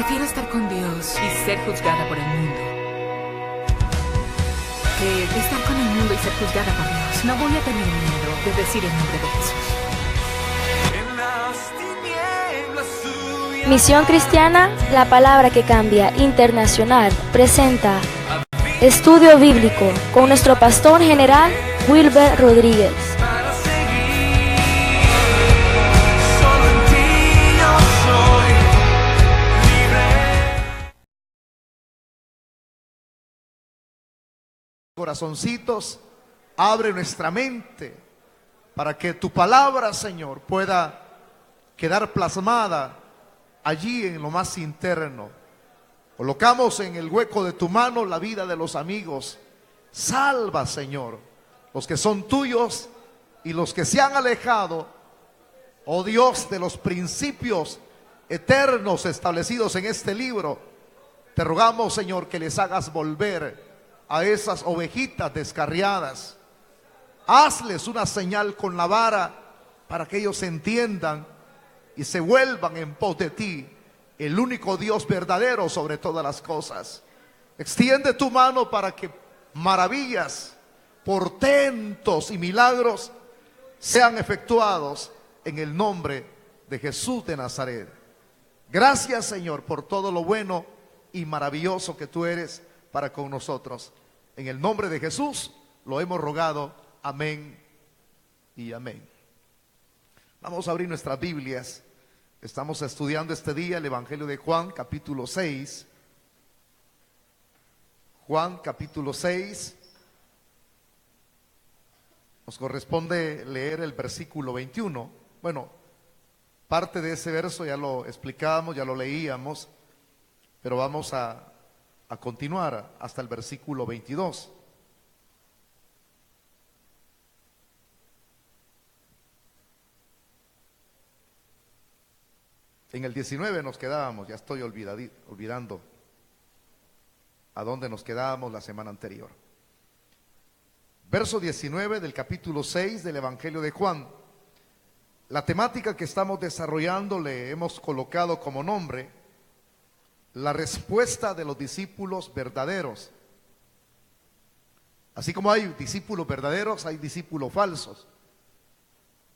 Prefiero estar con Dios y ser juzgada por el mundo que estar con el mundo y ser juzgada por Dios. No voy a tener miedo de decir el nombre de Jesús. Misión Cristiana, la palabra que cambia, internacional, presenta Estudio Bíblico con nuestro pastor general Wilber Rodríguez. Corazoncitos, abre nuestra mente para que tu palabra, Señor, pueda quedar plasmada allí en lo más interno. Colocamos en el hueco de tu mano la vida de los amigos. Salva, Señor, los que son tuyos y los que se han alejado, oh Dios, de los principios eternos establecidos en este libro. Te rogamos, Señor, que les hagas volver a esas ovejitas descarriadas. Hazles una señal con la vara para que ellos entiendan y se vuelvan en pos de ti, el único Dios verdadero sobre todas las cosas. Extiende tu mano para que maravillas, portentos y milagros sean efectuados en el nombre de Jesús de Nazaret. Gracias, Señor, por todo lo bueno y maravilloso que tú eres para con nosotros. En el nombre de Jesús lo hemos rogado. Amén y amén. Vamos a abrir nuestras Biblias. Estamos estudiando este día el Evangelio de Juan, capítulo 6. Juan, capítulo 6. Nos corresponde leer el versículo 21. Bueno, parte de ese verso ya lo explicábamos, ya lo leíamos, pero vamos a continuar hasta el versículo 22. En el 19 nos quedábamos, ya estoy olvidando a dónde nos quedábamos la semana anterior. Verso 19 del capítulo 6 del Evangelio de Juan. La temática que estamos desarrollando le hemos colocado como nombre la respuesta de los discípulos verdaderos. Así como hay discípulos verdaderos, hay discípulos falsos.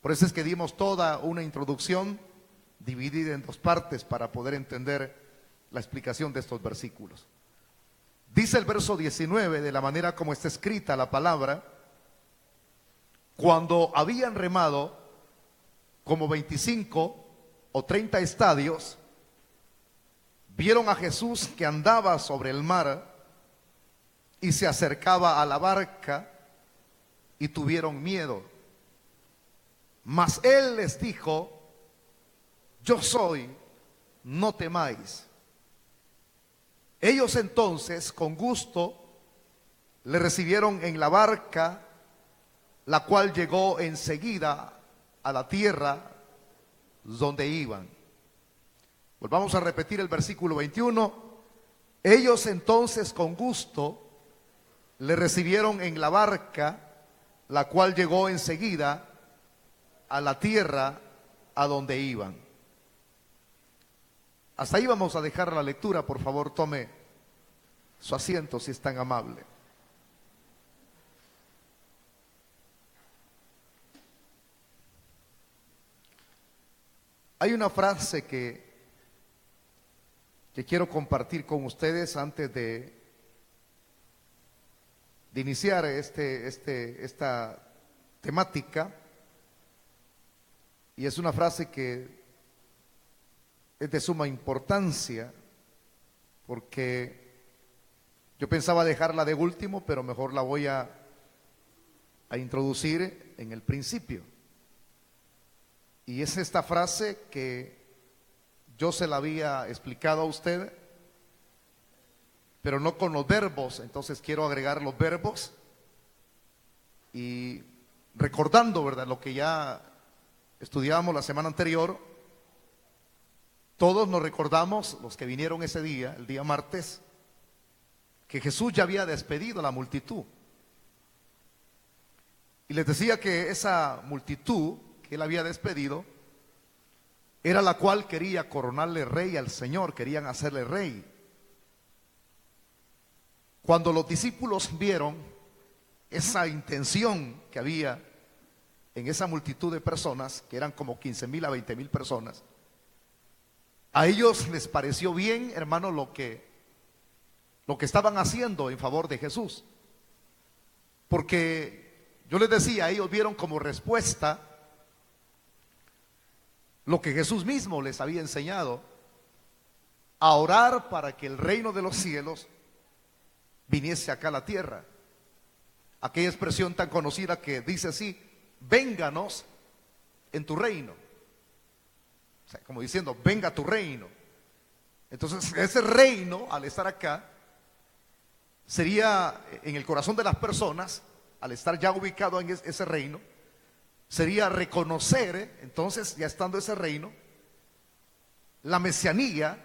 Por eso es que dimos toda una introducción dividida en dos partes para poder entender la explicación de estos versículos. Dice el verso 19, de la manera como está escrita la palabra: cuando habían remado como 25 o 30 estadios, vieron a Jesús que andaba sobre el mar y se acercaba a la barca y tuvieron miedo. Mas él les dijo: yo soy, no temáis. Ellos entonces con gusto le recibieron en la barca, la cual llegó enseguida a la tierra donde iban. Volvamos a repetir el versículo 21. Ellos entonces con gusto le recibieron en la barca, la cual llegó enseguida a la tierra a donde iban. Hasta ahí vamos a dejar la lectura. Por favor, tome su asiento si es tan amable. Hay una frase que quiero compartir con ustedes antes de iniciar esta temática, y es una frase que es de suma importancia, porque yo pensaba dejarla de último, pero mejor la voy a introducir en el principio. Y es esta frase que yo se la había explicado a usted, pero no con los verbos. Entonces quiero agregar los verbos y recordando, ¿verdad?, lo que ya estudiamos la semana anterior. Todos nos recordamos, los que vinieron ese día, el día martes, que Jesús ya había despedido a la multitud. Y les decía que esa multitud que él había despedido era la cual quería coronarle rey al Señor, querían hacerle rey. Cuando los discípulos vieron esa intención que había en esa multitud de personas, que eran como 15,000 a 20,000 personas, a ellos les pareció bien, hermano, lo que estaban haciendo en favor de Jesús. Porque yo les decía, ellos vieron como respuesta lo que Jesús mismo les había enseñado, a orar para que el reino de los cielos viniese acá a la tierra. Aquella expresión tan conocida que dice así: vénganos en tu reino. O sea, como diciendo, venga tu reino. Entonces ese reino, al estar acá, sería en el corazón de las personas, al estar ya ubicado en ese reino, sería reconocer, entonces ya estando ese reino, la mesianía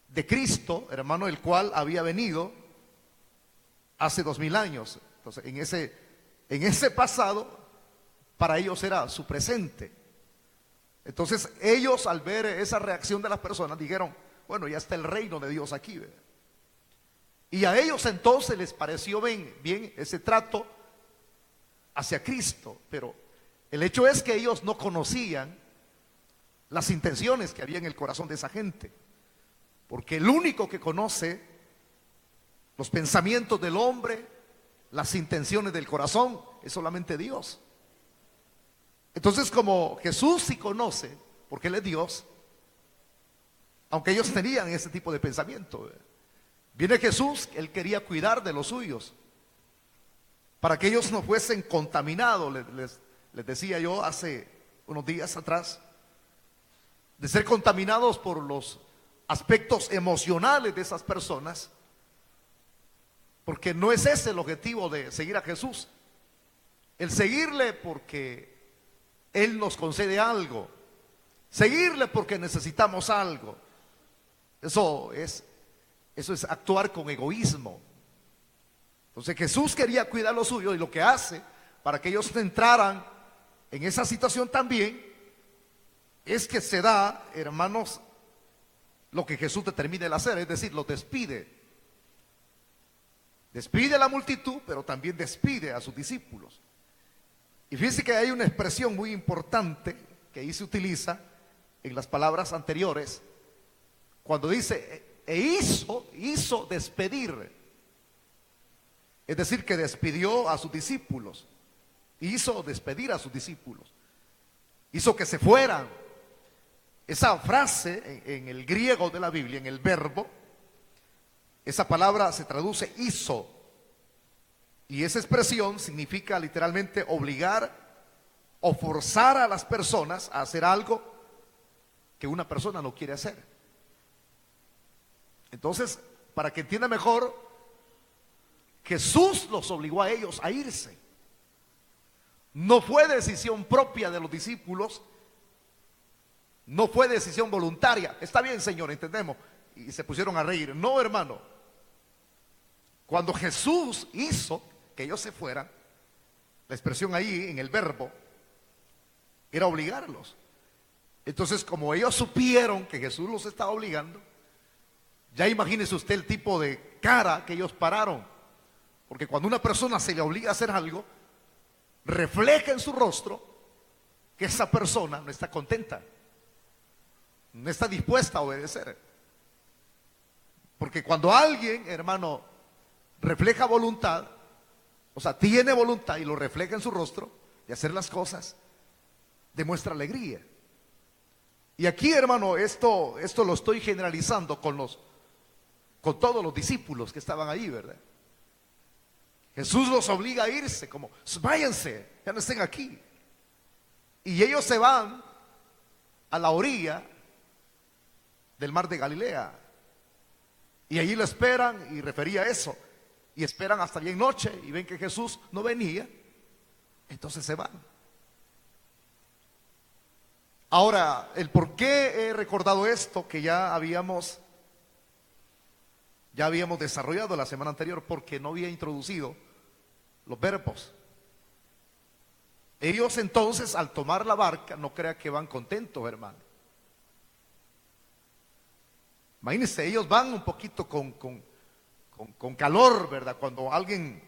de Cristo, hermano, el cual había venido hace 2000 años. Entonces en ese pasado, para ellos era su presente. Entonces ellos, al ver esa reacción de las personas, dijeron: bueno, ya está el reino de Dios aquí, ¿verdad? Y a ellos entonces les pareció bien ese trato hacia Cristo, pero el hecho es que ellos no conocían las intenciones que había en el corazón de esa gente, porque el único que conoce los pensamientos del hombre, las intenciones del corazón, es solamente Dios. Entonces, como Jesús sí conoce, porque Él es Dios, aunque ellos tenían ese tipo de pensamiento, viene Jesús, Él quería cuidar de los suyos, para que ellos no fuesen contaminados. Les decía yo hace unos días atrás, de ser contaminados por los aspectos emocionales de esas personas, porque no es ese el objetivo de seguir a Jesús, el seguirle porque Él nos concede algo, seguirle porque necesitamos algo. Eso es actuar con egoísmo. Entonces Jesús quería cuidar lo suyo, y lo que hace para que ellos entraran en esa situación también es que se da, hermanos, lo que Jesús determina el hacer, es decir, los despide. Despide a la multitud, pero también despide a sus discípulos. Y fíjense que hay una expresión muy importante que ahí se utiliza en las palabras anteriores, cuando dice: hizo despedir. Es decir, que despidió a sus discípulos, hizo despedir a sus discípulos, hizo que se fueran. Esa frase en el griego de la Biblia, en el verbo, esa palabra se traduce hizo, y esa expresión significa literalmente obligar o forzar a las personas a hacer algo que una persona no quiere hacer. Entonces, para que entienda mejor, Jesús los obligó a ellos a irse. No fue decisión propia de los discípulos, no fue decisión voluntaria. Está bien, Señor, entendemos. Y se pusieron a reír. No, hermano. Cuando Jesús hizo que ellos se fueran, la expresión ahí en el verbo era obligarlos. Entonces, como ellos supieron que Jesús los estaba obligando, ya imagínese usted el tipo de cara que ellos pararon. Porque cuando una persona se le obliga a hacer algo, refleja en su rostro que esa persona no está contenta, no está dispuesta a obedecer. Porque cuando alguien, hermano, refleja voluntad, o sea, tiene voluntad y lo refleja en su rostro de hacer las cosas, demuestra alegría. Y aquí, hermano, esto lo estoy generalizando con todos los discípulos que estaban ahí, ¿verdad? Jesús los obliga a irse, como váyanse, ya no estén aquí. Y ellos se van a la orilla del mar de Galilea, y allí lo esperan, y refería a eso, y esperan hasta bien noche, y ven que Jesús no venía, entonces se van. Ahora, el por qué he recordado esto, que ya habíamos desarrollado la semana anterior, porque no había introducido los verbos. Ellos entonces, al tomar la barca, no crea que van contentos, hermano. Imagínense, ellos van un poquito con calor, ¿verdad? Cuando alguien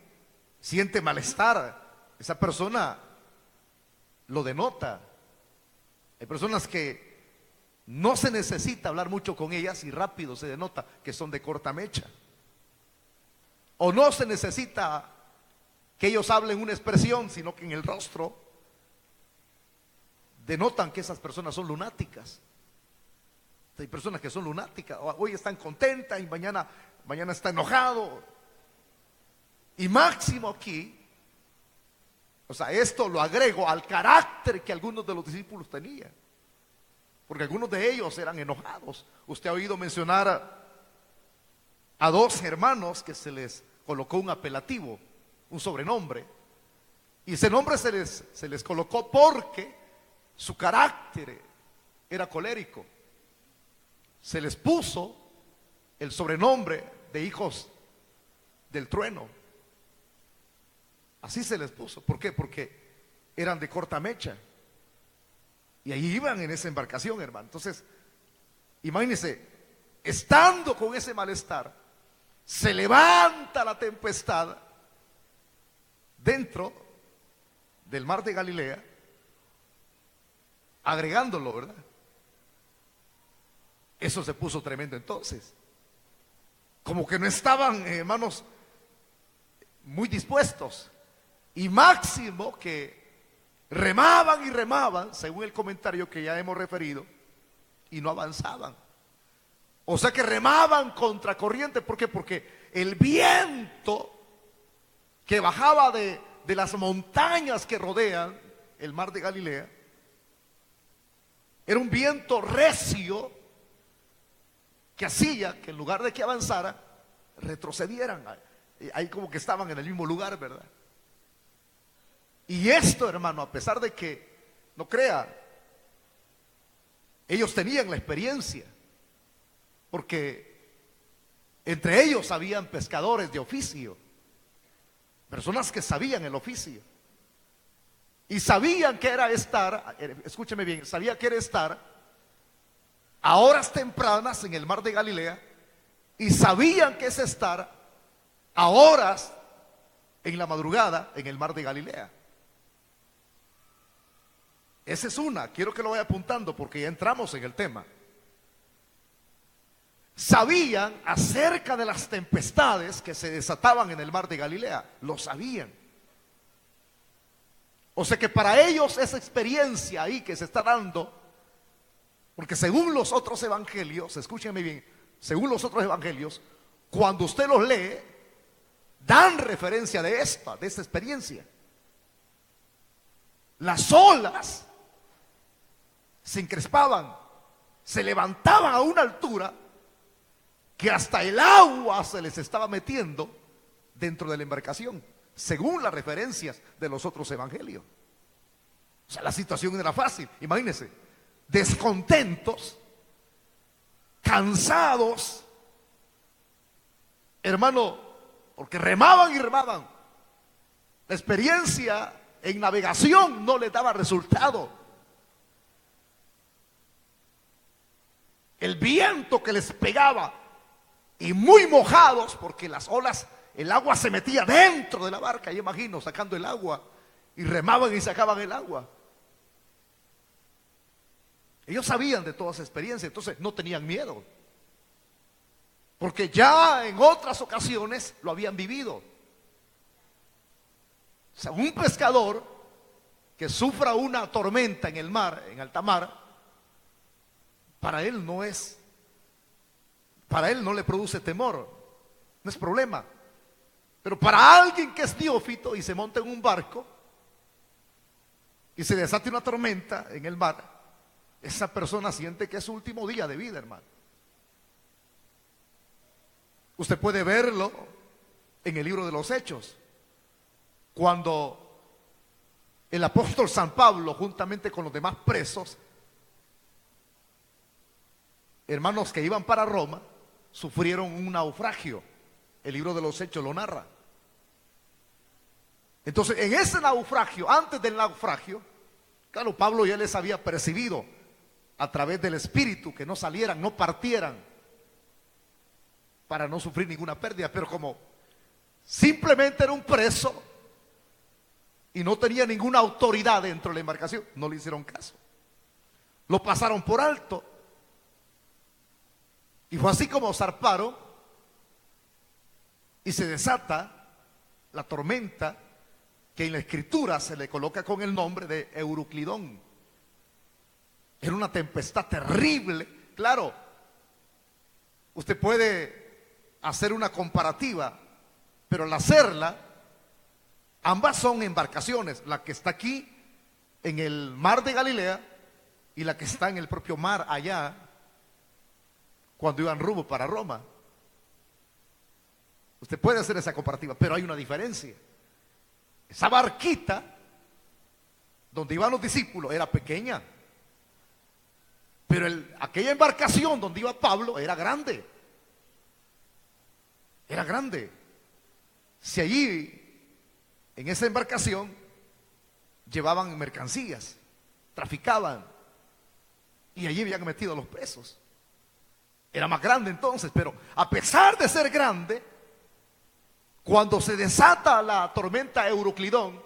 siente malestar, esa persona lo denota. Hay personas que no se necesita hablar mucho con ellas y rápido se denota que son de corta mecha. O no se necesita que ellos hablen una expresión, sino que en el rostro denotan que esas personas son lunáticas. Hay personas que son lunáticas, hoy están contentas y mañana está enojado. Y máximo aquí, o sea, esto lo agrego al carácter que algunos de los discípulos tenían, porque algunos de ellos eran enojados. Usted ha oído mencionar a dos hermanos que se les colocó un apelativo, un sobrenombre, y ese nombre se les colocó porque su carácter era colérico. Se les puso el sobrenombre de hijos del trueno. Así se les puso. ¿Por qué? Porque eran de corta mecha. Y ahí iban en esa embarcación, hermano. Entonces, imagínense, estando con ese malestar, se levanta la tempestad dentro del mar de Galilea, agregándolo, ¿verdad? Eso se puso tremendo entonces. Como que no estaban, hermanos, muy dispuestos. Y máximo que remaban y remaban, según el comentario que ya hemos referido, y no avanzaban. O sea que remaban contra corriente. ¿Por qué? Porque el viento que bajaba de las montañas que rodean el mar de Galilea era un viento recio que hacía que en lugar de que avanzaran, retrocedieran. Ahí como que estaban en el mismo lugar, ¿verdad? Y esto, hermano, a pesar de que, no crea, ellos tenían la experiencia, porque entre ellos habían pescadores de oficio, personas que sabían el oficio, y sabían que era estar, escúcheme bien, sabía que era estar a horas tempranas en el mar de Galilea, y sabían que es estar a horas en la madrugada en el mar de Galilea. Esa es una, quiero que lo vaya apuntando porque ya entramos en el tema. Sabían acerca de las tempestades que se desataban en el mar de Galilea, lo sabían. O sea que para ellos esa experiencia ahí que se está dando, porque según los otros evangelios, escúchenme bien, según los otros evangelios, cuando usted los lee, dan referencia de esta experiencia. Las olas se encrespaban, se levantaban a una altura que hasta el agua se les estaba metiendo dentro de la embarcación, según las referencias de los otros evangelios. O sea, la situación era fácil, imagínense, descontentos, cansados, hermano, porque remaban y remaban. La experiencia en navegación no les daba resultado. El viento que les pegaba, y muy mojados porque las olas, el agua se metía dentro de la barca, yo imagino, sacando el agua, y remaban y sacaban el agua. Ellos sabían de toda esa experiencia, entonces no tenían miedo, porque ya en otras ocasiones lo habían vivido. O sea, un pescador que sufra una tormenta en el mar, en alta mar, para él no le produce temor, no es problema. Pero para alguien que es neófito y se monta en un barco y se desate una tormenta en el mar, esa persona siente que es su último día de vida, hermano. Usted puede verlo en el libro de los Hechos, cuando el apóstol San Pablo, juntamente con los demás presos, hermanos que iban para Roma, sufrieron un naufragio. El libro de los Hechos lo narra. Entonces, en ese naufragio, antes del naufragio, claro, Pablo ya les había percibido a través del Espíritu que no salieran, no partieran, para no sufrir ninguna pérdida. Pero como simplemente era un preso y no tenía ninguna autoridad dentro de la embarcación, no le hicieron caso. Lo pasaron por alto. Y fue así como zarparon y se desata la tormenta, que en la escritura se le coloca con el nombre de Euroclidón. Era una tempestad terrible. Claro, usted puede hacer una comparativa, pero al hacerla, ambas son embarcaciones, la que está aquí en el mar de Galilea y la que está en el propio mar allá, cuando iban rumbo para Roma. Usted puede hacer esa comparativa, pero hay una diferencia. Esa barquita donde iban los discípulos era pequeña, pero aquella embarcación donde iba Pablo era grande. Era grande. Si allí, en esa embarcación, llevaban mercancías, traficaban, y allí habían metido a los presos. Era más grande entonces, pero a pesar de ser grande, cuando se desata la tormenta Euroclidón,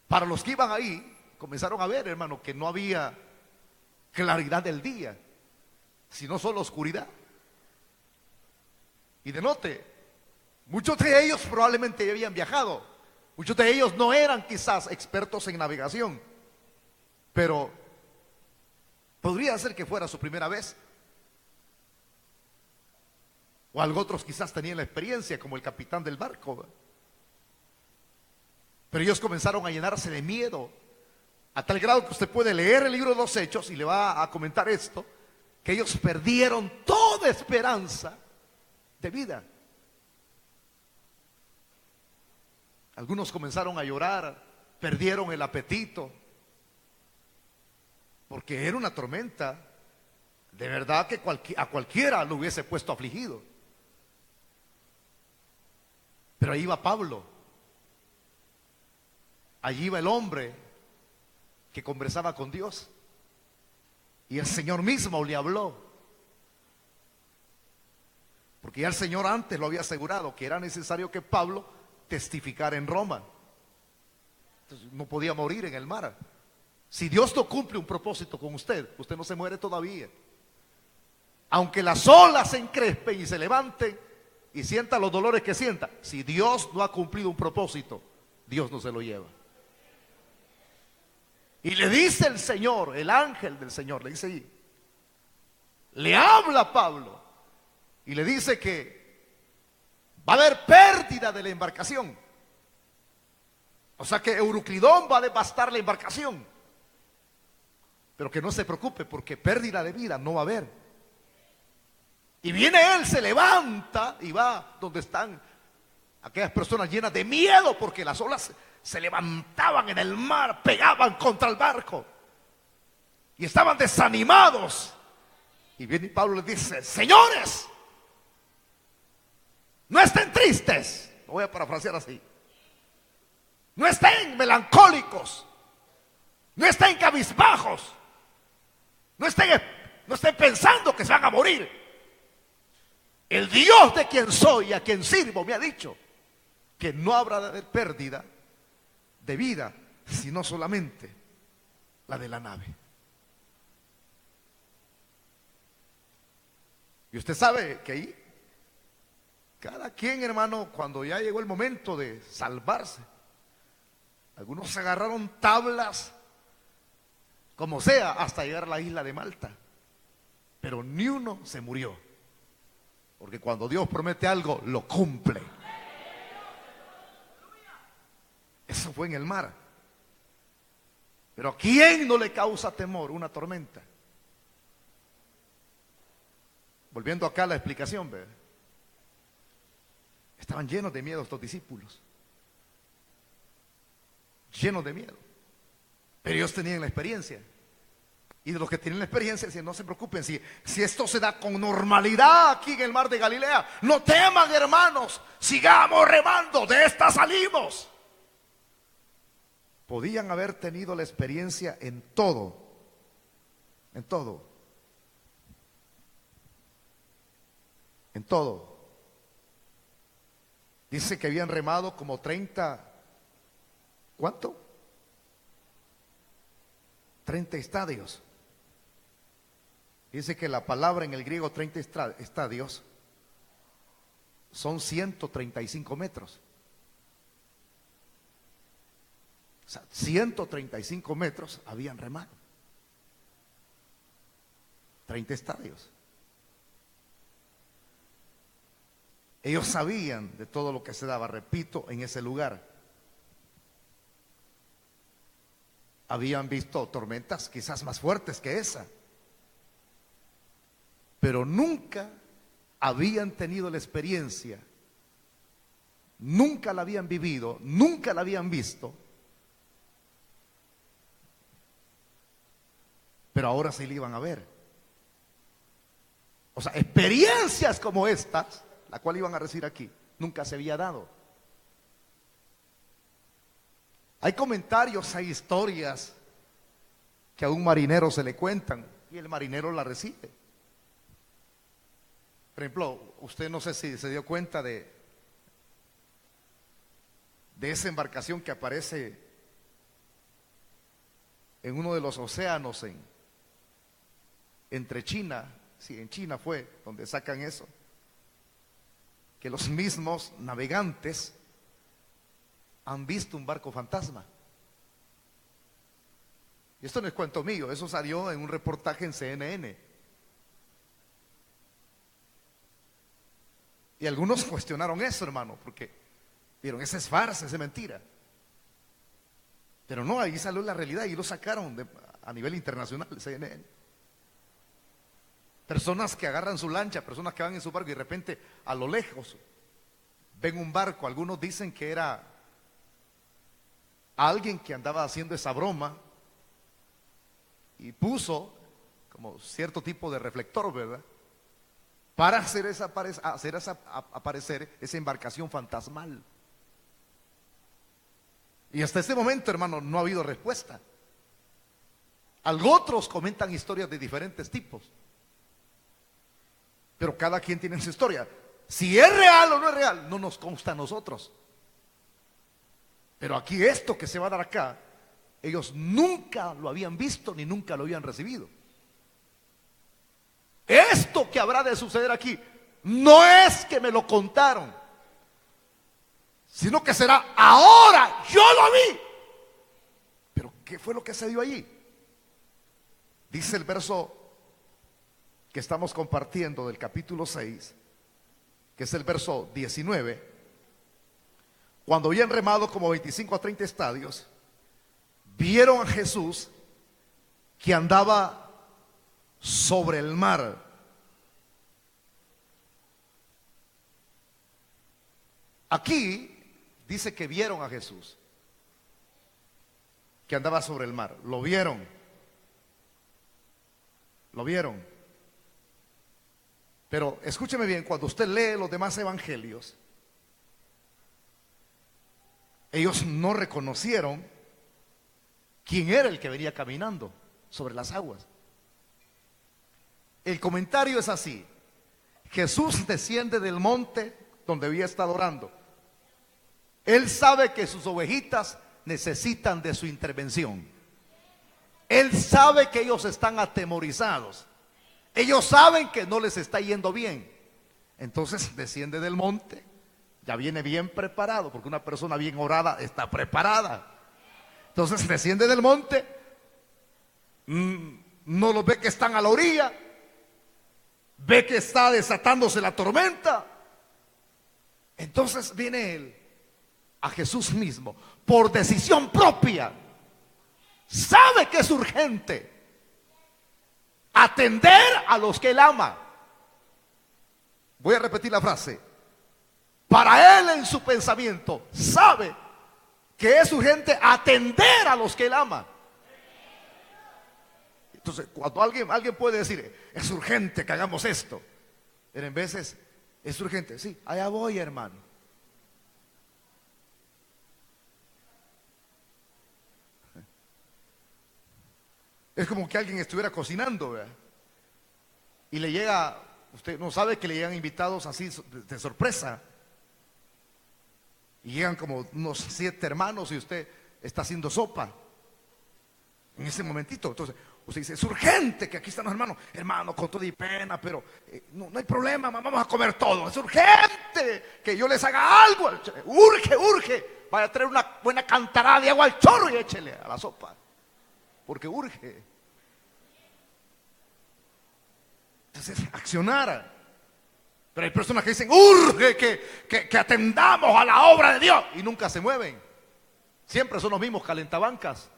para los que iban ahí, comenzaron a ver, hermano, que no había claridad del día, sino solo oscuridad. Y denote, muchos de ellos probablemente ya habían viajado, muchos de ellos no eran quizás expertos en navegación, pero podría ser que fuera su primera vez. O algo otros quizás tenían la experiencia, como el capitán del barco. Pero ellos comenzaron a llenarse de miedo, a tal grado que usted puede leer el libro de los Hechos y le va a comentar esto, que ellos perdieron toda esperanza de vida. Algunos comenzaron a llorar, perdieron el apetito, porque era una tormenta de verdad que a cualquiera lo hubiese puesto afligido. Pero ahí iba Pablo, allí iba el hombre que conversaba con Dios, y el Señor mismo le habló, porque ya el Señor antes lo había asegurado que era necesario que Pablo testificara en Roma. Entonces no podía morir en el mar. Si Dios no cumple un propósito con usted, usted no se muere todavía. Aunque las olas se encrespen y se levanten y sienta los dolores que sienta, si Dios no ha cumplido un propósito, Dios no se lo lleva. Y le dice el Señor, el ángel del Señor, le dice ahí, le habla a Pablo y le dice que va a haber pérdida de la embarcación. O sea que Euroclidón va a devastar la embarcación. Pero que no se preocupe, porque pérdida de vida no va a haber. Y viene él, se levanta y va donde están aquellas personas llenas de miedo, porque las olas se levantaban en el mar, pegaban contra el barco y estaban desanimados. Y viene Pablo y les dice: señores, no estén tristes, lo voy a parafrasear así, no estén melancólicos, no estén cabizbajos, no estén pensando que se van a morir. El Dios de quien soy y a quien sirvo me ha dicho que no habrá de haber pérdida de vida, sino solamente la de la nave. Y usted sabe que ahí cada quien, hermano, cuando ya llegó el momento de salvarse, algunos se agarraron tablas como sea hasta llegar a la isla de Malta, pero ni uno se murió, porque cuando Dios promete algo lo cumple. Eso fue en el mar. Pero ¿a quién no le causa temor una tormenta? Volviendo acá a la explicación, ¿ve? Estaban llenos de miedo estos discípulos, llenos de miedo, pero ellos tenían la experiencia. Y de los que tienen la experiencia decían: no se preocupen, si esto se da con normalidad aquí en el mar de Galilea, no teman, hermanos, sigamos remando, de esta salimos. Podían haber tenido la experiencia en todo, en todo, en todo. Dice que habían remado como 30, ¿cuánto? 30 estadios. Dice que la palabra en el griego 30 estadios son 135 metros. O sea, 135 metros habían remado. 30 estadios. Ellos sabían de todo lo que se daba, repito, en ese lugar. Habían visto tormentas quizás más fuertes que esa, pero nunca habían tenido la experiencia, nunca la habían vivido, nunca la habían visto, pero ahora sí la iban a ver. O sea, experiencias como estas, la cual iban a recibir aquí, nunca se había dado. Hay comentarios, hay historias que a un marinero se le cuentan y el marinero la recibe. Por ejemplo, usted no sé si se dio cuenta de esa embarcación que aparece en uno de los océanos entre China, sí, en China fue donde sacan eso, que los mismos navegantes han visto un barco fantasma. Y esto no es cuento mío, eso salió en un reportaje en CNN. Y algunos cuestionaron eso, hermano, porque vieron, esa es farsa, esa es mentira. Pero no, ahí salió la realidad y lo sacaron a nivel internacional, CNN. Personas que agarran su lancha, personas que van en su barco y de repente a lo lejos ven un barco. Algunos dicen que era alguien que andaba haciendo esa broma y puso como cierto tipo de reflector, ¿verdad?, para hacer aparecer esa embarcación fantasmal. Y hasta este momento, hermano, no ha habido respuesta. Otros comentan historias de diferentes tipos, pero cada quien tiene su historia. Si es real o no es real, no nos consta a nosotros. Pero aquí, esto que se va a dar acá, ellos nunca lo habían visto ni nunca lo habían recibido. Esto que habrá de suceder aquí no es que me lo contaron, sino que será ahora. Yo lo vi. Pero ¿qué fue lo que se dio allí? Dice el verso que estamos compartiendo del capítulo 6, que es el verso 19. Cuando habían remado como 25 a 30 estadios, vieron a Jesús que andaba sobre el mar. Aquí dice que vieron a Jesús que andaba sobre el mar. Lo vieron. Lo vieron. Pero escúcheme bien, cuando usted lee los demás evangelios, ellos no reconocieron quién era el que venía caminando sobre las aguas. El comentario es así: Jesús desciende del monte donde había estado orando. Él sabe que sus ovejitas necesitan de su intervención. Él sabe que ellos están atemorizados. Ellos saben que no les está yendo bien. Entonces desciende del monte. Ya viene bien preparado, porque una persona bien orada está preparada. Entonces desciende del monte. No los ve que están a la orilla. Ve que está desatándose la tormenta. Entonces viene él a Jesús mismo, por decisión propia. Sabe que es urgente atender a los que él ama. Voy a repetir la frase. Para él, en su pensamiento, sabe que es urgente atender a los que él ama. Entonces, cuando alguien puede decir, es urgente que hagamos esto, pero en veces es urgente, sí, allá voy, hermano. Es como que alguien estuviera cocinando, ¿verdad? Y le llega, usted no sabe que le llegan invitados así de sorpresa. Y llegan como unos 7 hermanos y usted está haciendo sopa. En ese momentito, entonces usted dice, es urgente que aquí están los hermanos. Hermano, con todo y pena, pero no hay problema, vamos a comer todo. Es urgente que yo les haga algo. Urge. Vaya a traer una buena cantarada de agua al chorro y échele a la sopa. Porque urge. Entonces, accionar. Pero hay personas que dicen, urge que atendamos a la obra de Dios. Y nunca se mueven. Siempre son los mismos calentabancas.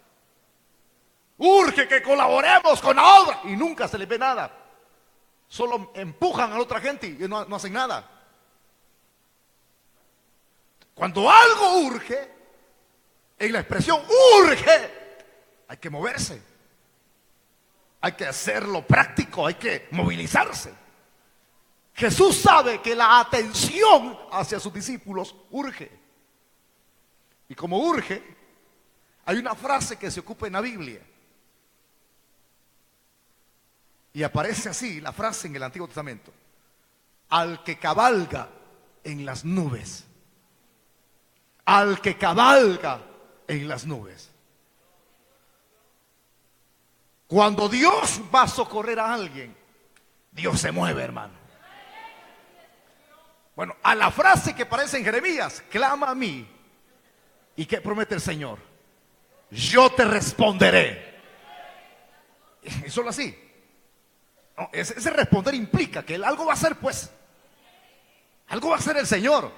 Urge que colaboremos con la obra. Y nunca se les ve nada. Solo empujan a la otra gente y no hacen nada. Cuando algo urge, en la expresión urge, hay que moverse. Hay que hacerlo práctico, hay que movilizarse. Jesús sabe que la atención hacia sus discípulos urge. Y como urge, hay una frase que se ocupa en la Biblia. Y aparece así la frase en el Antiguo Testamento: al que cabalga en las nubes. Al que cabalga en las nubes. Cuando Dios va a socorrer a alguien, Dios se mueve, hermano. Bueno, a la frase que aparece en Jeremías, clama a mí. ¿Y qué promete el Señor? Yo te responderé. Y solo así. No, ese responder implica que algo va a hacer, pues. Algo va a hacer el Señor.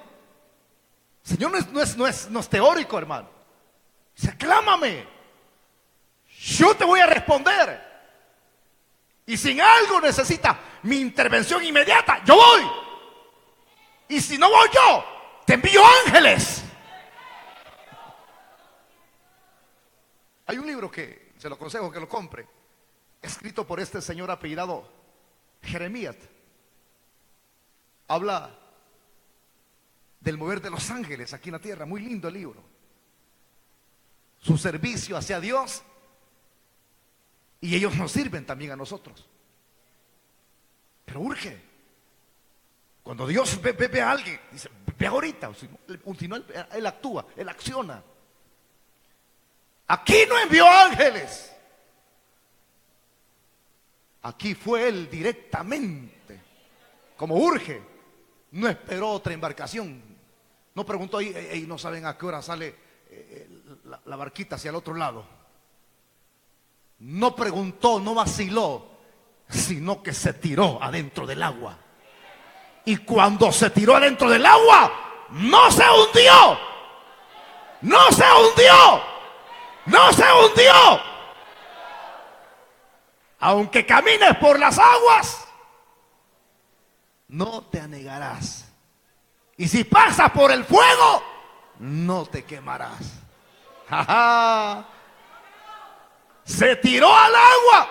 El Señor no es teórico, hermano. Dice, clámame. Yo te voy a responder. Y si en algo necesita mi intervención inmediata, yo voy. Y si no voy yo, te envío ángeles. Hay un libro que se lo aconsejo que lo compre, escrito por este señor apellidado Jeremías. Habla del mover de los ángeles aquí en la tierra. Muy lindo el libro. Su servicio hacia Dios. Y ellos nos sirven también a nosotros. Pero urge. Cuando Dios ve a alguien, dice, ve ahorita. Si no, él actúa, él acciona. Aquí no envió ángeles. Aquí fue él directamente. Como urge. No esperó otra embarcación. No preguntó, no saben a qué hora sale la barquita hacia el otro lado. No preguntó, no vaciló, sino que se tiró adentro del agua. Y cuando se tiró adentro del agua, no se hundió. No se hundió. No se hundió. Aunque camines por las aguas, no te anegarás. Y si pasas por el fuego, no te quemarás. ¡Ja, ja! Se tiró al agua.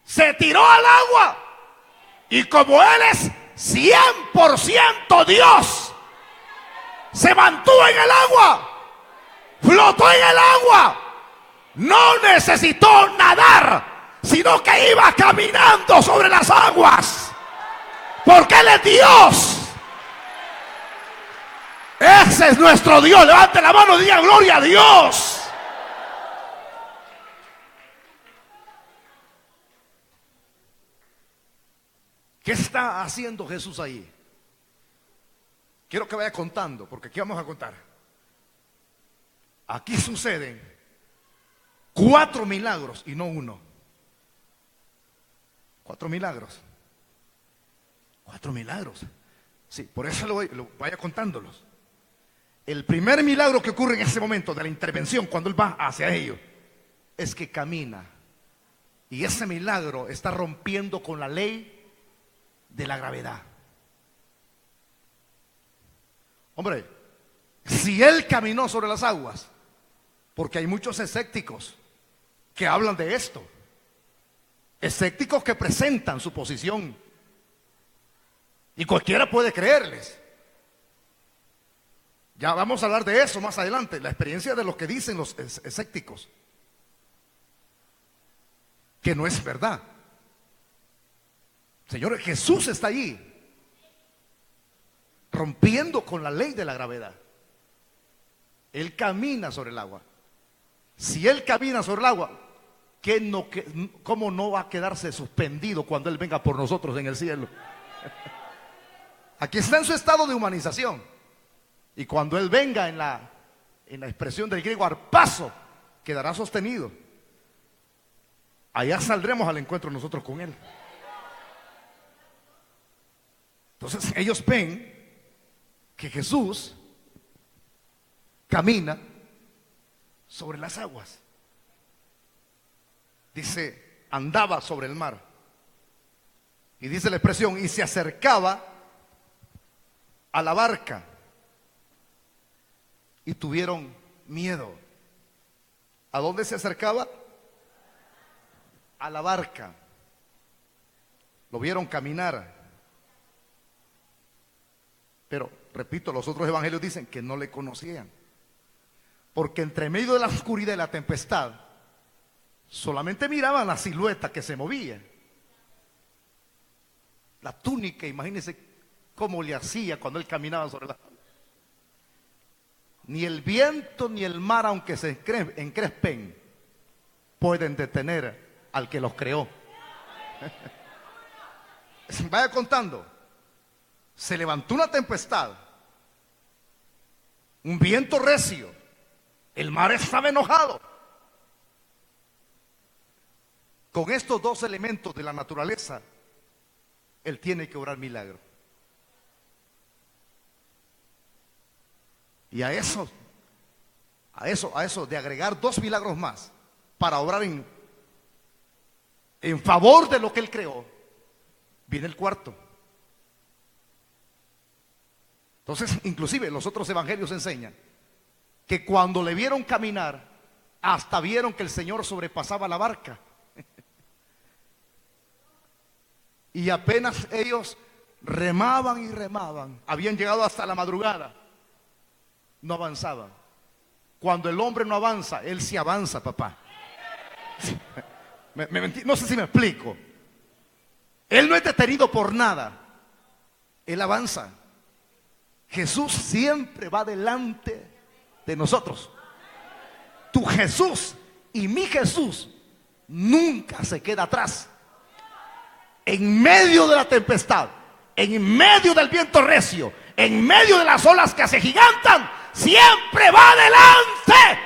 Se tiró al agua. Y como él es 100% Dios, se mantuvo en el agua. Flotó en el agua. No necesitó nadar, sino que iba caminando sobre las aguas. Porque él es Dios. Ese es nuestro Dios. Levante la mano y diga gloria a Dios. ¿Qué está haciendo Jesús ahí? Quiero que vaya contando, porque aquí vamos a contar. Aquí suceden 4 milagros y no uno. 4 milagros. 4 milagros. Sí, por eso lo vaya contándolos. El primer milagro que ocurre en ese momento de la intervención, cuando él va hacia ellos, es que camina. Y ese milagro está rompiendo con la ley de la gravedad. Hombre, si él caminó sobre las aguas, porque hay muchos escépticos que hablan de esto, escépticos que presentan su posición y cualquiera puede creerles. Ya vamos a hablar de eso más adelante, la experiencia de lo que dicen los escépticos, que no es verdad. Señores, Jesús está allí, rompiendo con la ley de la gravedad. Él camina sobre el agua. Si Él camina sobre el agua, ¿cómo no va a quedarse suspendido cuando Él venga por nosotros en el cielo? Aquí está en su estado de humanización. Y cuando Él venga en la expresión del griego arpazo, quedará sostenido. Allá saldremos al encuentro nosotros con Él. Entonces ellos ven que Jesús camina sobre las aguas. Dice, andaba sobre el mar. Y dice la expresión, y se acercaba a la barca. Y tuvieron miedo. ¿A dónde se acercaba? A la barca. Lo vieron caminar. Pero, repito, los otros evangelios dicen que no le conocían. Porque entre medio de la oscuridad y la tempestad, solamente miraban la silueta que se movía. La túnica, imagínense cómo le hacía cuando Él caminaba sobre la... Ni el viento ni el mar, aunque se encrespen, pueden detener al que los creó. Vaya contando. Se levantó una tempestad, un viento recio, el mar estaba enojado. Con estos dos elementos de la naturaleza, Él tiene que obrar milagro. Y a eso de agregar dos milagros más para obrar en favor de lo que Él creó, viene el cuarto. Entonces, inclusive los otros evangelios enseñan que cuando le vieron caminar, hasta vieron que el Señor sobrepasaba la barca. Y apenas ellos remaban y remaban, habían llegado hasta la madrugada, no avanzaban. Cuando el hombre no avanza, Él sí avanza, papá. No sé si me explico. Él no es detenido por nada, Él avanza. Jesús siempre va delante de nosotros. Tu Jesús y mi Jesús nunca se queda atrás. En medio de la tempestad, en medio del viento recio, en medio de las olas que se gigantan, siempre va adelante.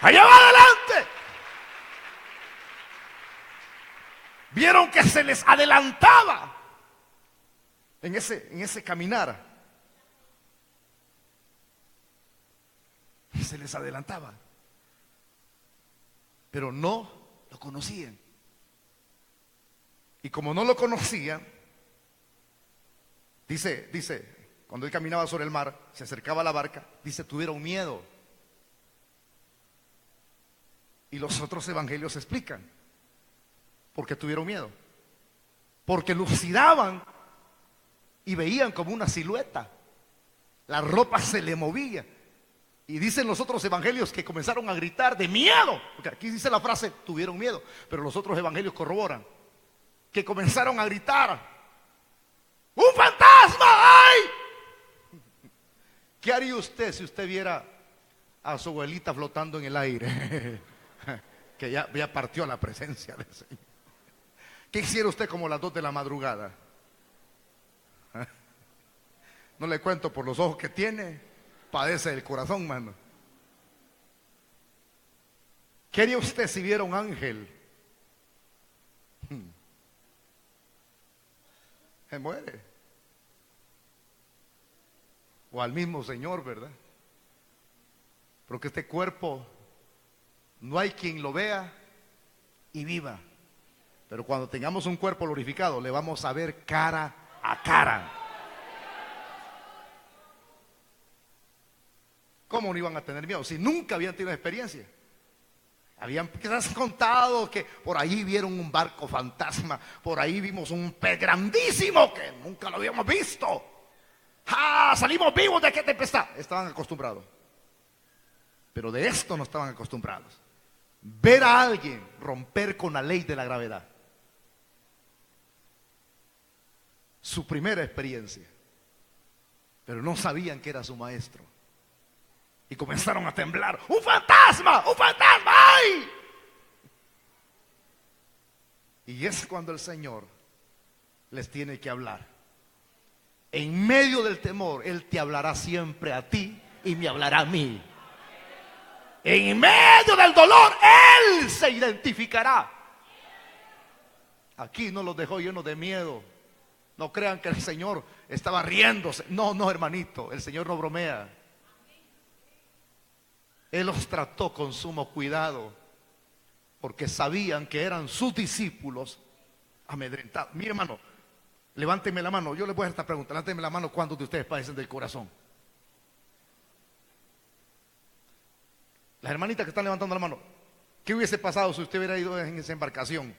Allá va adelante. Vieron que se les adelantaba en ese caminar. Se les adelantaba. Pero no lo conocían. Y como no lo conocían, dice, cuando Él caminaba sobre el mar, se acercaba a la barca, dice, tuvieron miedo. Y los otros evangelios explican por qué tuvieron miedo. Porque lucidaban y veían como una silueta. La ropa se le movía. Y dicen los otros evangelios que comenzaron a gritar de miedo. Porque aquí dice la frase, tuvieron miedo. Pero los otros evangelios corroboran que comenzaron a gritar, ¡un fantasma! ¡Ay! ¿Qué haría usted si usted viera a su abuelita flotando en el aire? Que ya partió la presencia del Señor. ¿Qué hiciera usted como las 2 de la madrugada? No le cuento por los ojos que tiene, padece del corazón, mano. ¿Qué haría usted si viera un ángel? Se muere. O al mismo Señor, ¿verdad? Porque este cuerpo no hay quien lo vea y viva. Pero cuando tengamos un cuerpo glorificado, le vamos a ver cara a cara. ¿Cómo no iban a tener miedo si nunca habían tenido experiencia? Habían quizás contado que por ahí vieron un barco fantasma, por ahí vimos un pez grandísimo que nunca lo habíamos visto. ¡Ah! Salimos vivos de qué tempestad. Estaban acostumbrados. Pero de esto no estaban acostumbrados. Ver a alguien romper con la ley de la gravedad. Su primera experiencia. Pero no sabían que era su maestro. Y comenzaron a temblar. ¡Un fantasma! ¡Un fantasma! ¡Ay! Y es cuando el Señor les tiene que hablar. En medio del temor, Él te hablará siempre a ti y me hablará a mí. En medio del dolor, Él se identificará. Aquí no los dejó llenos de miedo. No crean que el Señor estaba riéndose. No, no, hermanito, el Señor no bromea. Él los trató con sumo cuidado, porque sabían que eran sus discípulos amedrentados. Mire, hermano, levánteme la mano. Yo les voy a hacer esta pregunta. Levánteme la mano. ¿Cuántos de ustedes padecen del corazón? Las hermanitas que están levantando la mano, ¿qué hubiese pasado si usted hubiera ido en esa embarcación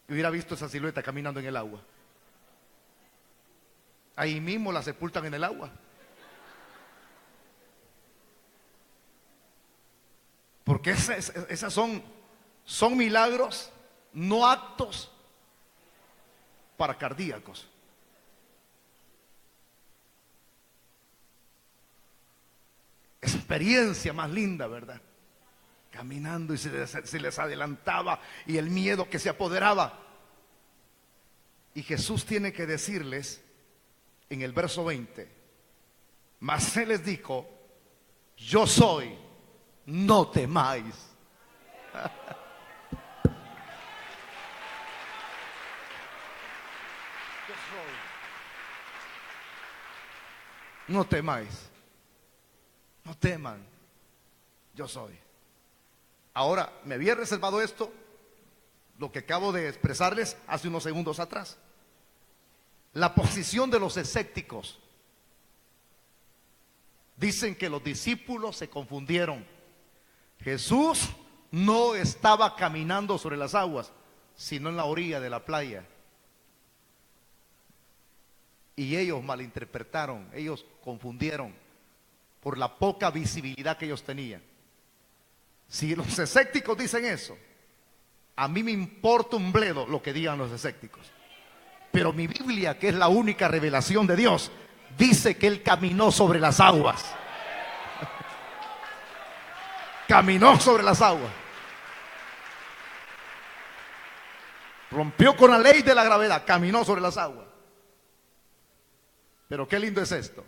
y hubiera visto esa silueta caminando en el agua? Ahí mismo la sepultan en el agua. Porque esas son milagros, no actos para cardíacos. Experiencia más linda, ¿verdad? Caminando y se les adelantaba y el miedo que se apoderaba. Y Jesús tiene que decirles en el verso 20: mas Él les dijo: yo soy, no temáis. No temáis. No teman, yo soy. Ahora, me había reservado esto, lo que acabo de expresarles hace unos segundos atrás. La posición de los escépticos. Dicen que los discípulos se confundieron. Jesús no estaba caminando sobre las aguas, sino en la orilla de la playa. Y ellos malinterpretaron, ellos confundieron por la poca visibilidad que ellos tenían. Si los escépticos dicen eso, a mí me importa un bledo lo que digan los escépticos. Pero mi Biblia, que es la única revelación de Dios, dice que Él caminó sobre las aguas. Caminó sobre las aguas. Rompió con la ley de la gravedad, caminó sobre las aguas. Pero qué lindo es esto.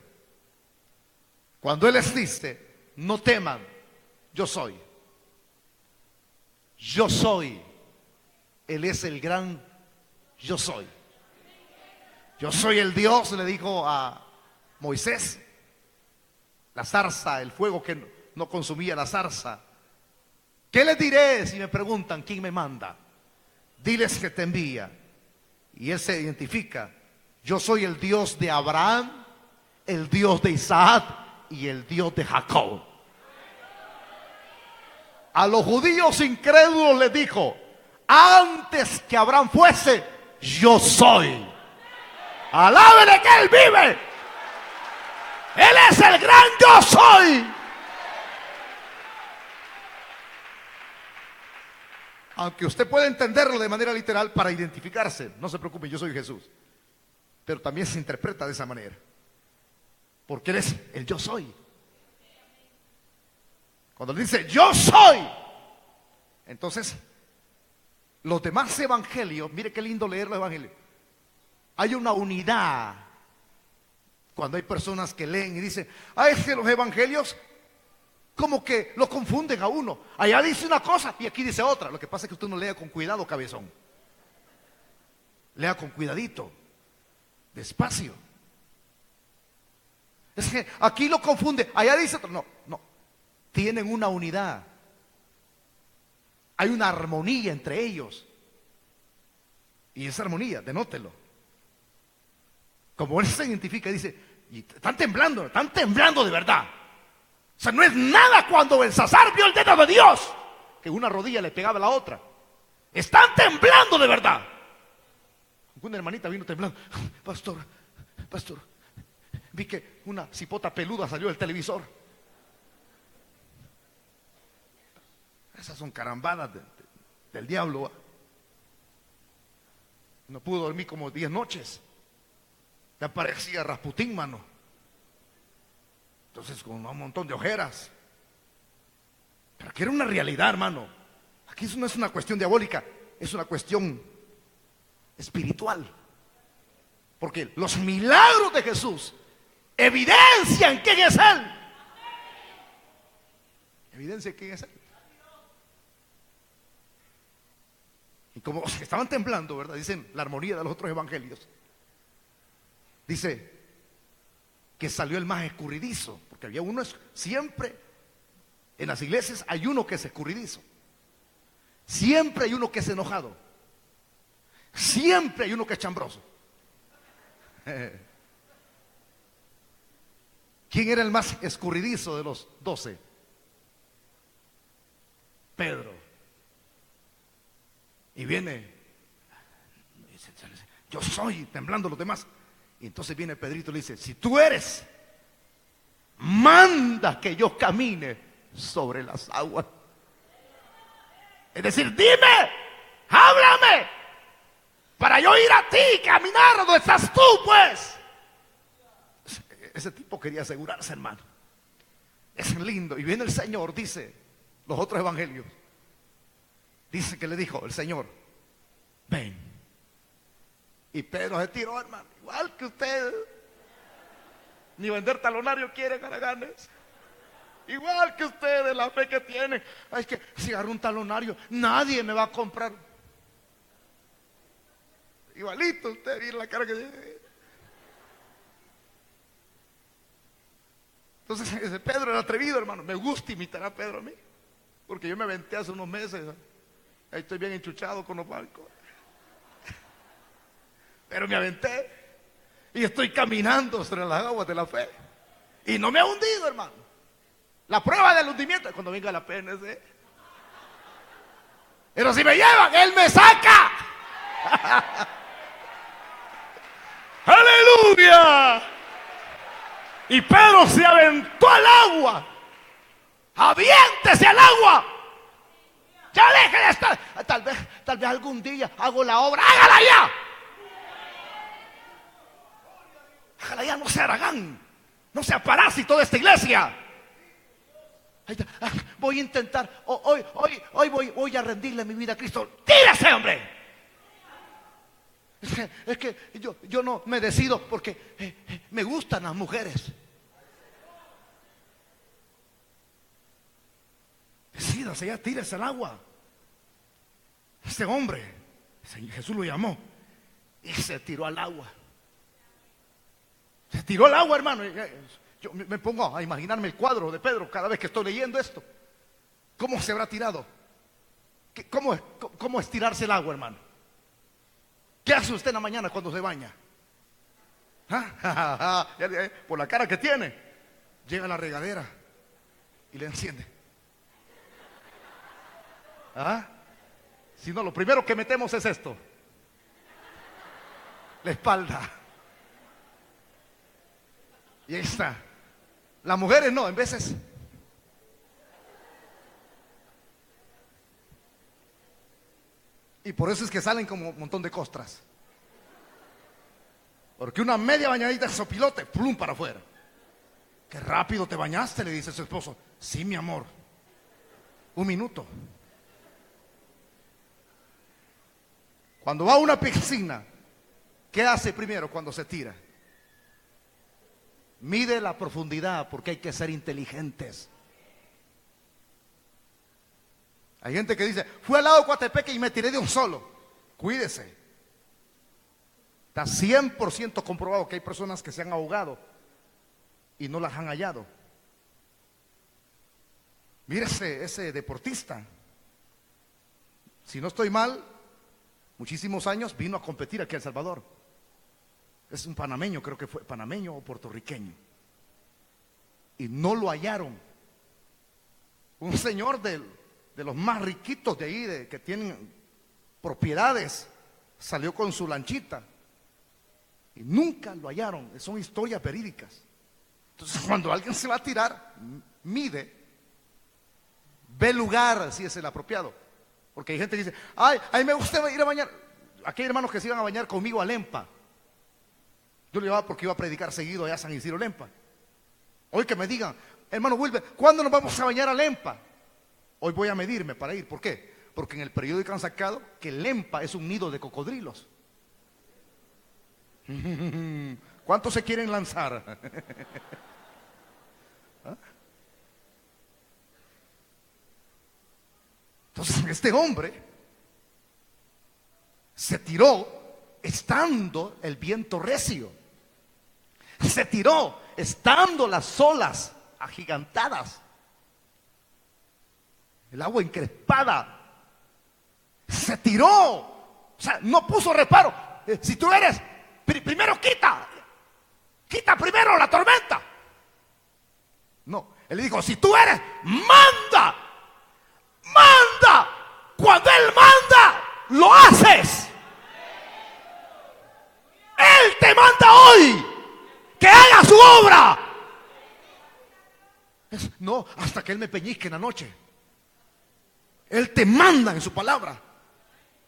Cuando Él les dice: no teman, yo soy. Yo soy. Él es el gran yo soy. Yo soy el Dios, le dijo a Moisés. La zarza, el fuego que no consumía la zarza. ¿Qué les diré si me preguntan quién me manda? Diles que te envía. Y Él se identifica: yo soy el Dios de Abraham, el Dios de Isaac y el Dios de Jacob. A los judíos incrédulos les dijo: antes que Abraham fuese, yo soy. Alábele que Él vive. Él es el gran yo soy. Aunque usted puede entenderlo de manera literal para identificarse, no se preocupe, yo soy Jesús. Pero también se interpreta de esa manera, porque Él es el yo soy. Cuando Él dice yo soy, entonces los demás evangelios, mire qué lindo leer los evangelios. Hay una unidad. Cuando hay personas que leen y dicen: es que los evangelios como que lo confunden a uno. Allá dice una cosa y aquí dice otra. Lo que pasa es que usted no lea con cuidado, cabezón. Lea con cuidadito, despacio. Es que aquí lo confunde, allá dice otro. No, no. Tienen una unidad. Hay una armonía entre ellos. Y esa armonía, denótelo. Como Él se identifica, dice: y están temblando de verdad. O sea, no es nada cuando Belsasar vio el dedo de Dios. que una rodilla le pegaba a la otra. Están temblando de verdad. Una hermanita vino temblando. Pastor, vi que una cipota peluda salió del televisor. Esas son carambadas del diablo. No pudo dormir como 10 noches. Ya parecía Rasputín, mano. Entonces con un montón de ojeras. Pero que era una realidad, hermano. Aquí eso no es una cuestión diabólica, es una cuestión espiritual. Porque los milagros de Jesús evidencian quién es Él. Evidencian quién es Él. Y como estaban temblando, ¿verdad? Dicen la armonía de los otros evangelios. Dice que salió el más escurridizo, porque había uno siempre en las iglesias hay uno que es escurridizo. Siempre hay uno que es enojado. Siempre hay uno que es chambroso. ¿Quién era el más escurridizo de los 12? Pedro. Y viene, yo soy, temblando los demás. Y entonces viene Pedrito y le dice, si tú eres, manda que yo camine sobre las aguas. Es decir, dime, háblame, para yo ir a ti, caminar donde estás tú, pues. Ese tipo quería asegurarse, hermano. Es lindo. Y viene el Señor, dice los otros evangelios. Dice que le dijo el Señor, ven. Y Pedro se tiró, hermano, igual que usted. Ni vender talonario quieren, haraganes. Igual que ustedes, la fe que tienen. Es que si agarro un talonario, nadie me va a comprar. Igualito usted, mira la cara que tiene. Entonces ese Pedro era atrevido, hermano. Me gusta imitar a Pedro a mí, porque yo me aventé hace unos meses. Ahí estoy bien enchuchado con los barcos. Pero me aventé y estoy caminando sobre las aguas de la fe. Y no me ha hundido, hermano. La prueba del hundimiento es cuando venga la PNC. Pero si me llevan, Él me saca. ¡Aleluya! Y Pedro se aventó al agua. ¡Aviéntese al agua! Ya deje de estar. Tal vez algún día hago la obra. ¡Hágala ya! Hágala ya, no sea aragán. No sea parásito de esta iglesia. Voy a intentar. Hoy voy a rendirle mi vida a Cristo. ¡Tírese, hombre! Es que yo no me decido porque me gustan las mujeres. Decídase ya, tírese al agua. Este hombre, Jesús lo llamó y se tiró al agua. Se tiró al agua, hermano. Yo me pongo a imaginarme el cuadro de Pedro cada vez que estoy leyendo esto. ¿Cómo se habrá tirado? ¿Cómo es tirarse el agua, hermano? ¿Qué hace usted en la mañana cuando se baña? ¿Ah? Por la cara que tiene, llega a la regadera y le enciende. ¿Ah? Si no, lo primero que metemos es esto: la espalda. Y ahí está. Las mujeres no, en veces. Y por eso es que salen como un montón de costras. Porque una media bañadita de sopilote, plum, para afuera. Qué rápido te bañaste, le dice su esposo. Sí, mi amor. 1 minuto. Cuando va a una piscina, ¿qué hace primero cuando se tira? Mide la profundidad, porque hay que ser inteligentes. Hay gente que dice, fui al lado de Coatepeque y me tiré de un solo. Cuídese. Está 100% comprobado que hay personas que se han ahogado y no las han hallado. Mire ese deportista. Si no estoy mal, muchísimos años vino a competir aquí a El Salvador. Es un panameño, creo que fue panameño o puertorriqueño. Y no lo hallaron. Un señor de de los más riquitos de ahí, que tienen propiedades, salió con su lanchita y nunca lo hallaron. Son historias verídicas. Entonces, cuando alguien se va a tirar, mide, ve el lugar si es el apropiado. Porque hay gente que dice, ay, a mí me gusta ir a bañar. Aquí hay hermanos que se iban a bañar conmigo a Lempa. Yo le llevaba porque iba a predicar seguido allá a San Isidro Lempa. Hoy que me digan, hermano Wilber, ¿cuándo nos vamos a bañar a Lempa? Hoy voy a medirme para ir. ¿Por qué? Porque en el periódico han sacado que Lempa es un nido de cocodrilos. ¿Cuántos se quieren lanzar? ¿Ah? Entonces este hombre se tiró estando el viento recio. Se tiró estando las olas agigantadas, el agua encrespada. Se tiró, o sea, no puso reparo. Si tú eres, primero quita primero la tormenta. No, él le dijo, si tú eres, manda. Cuando él manda, lo haces. Él te manda hoy que haga su obra. No, hasta que él me peñisque en la noche. Él te manda en su palabra.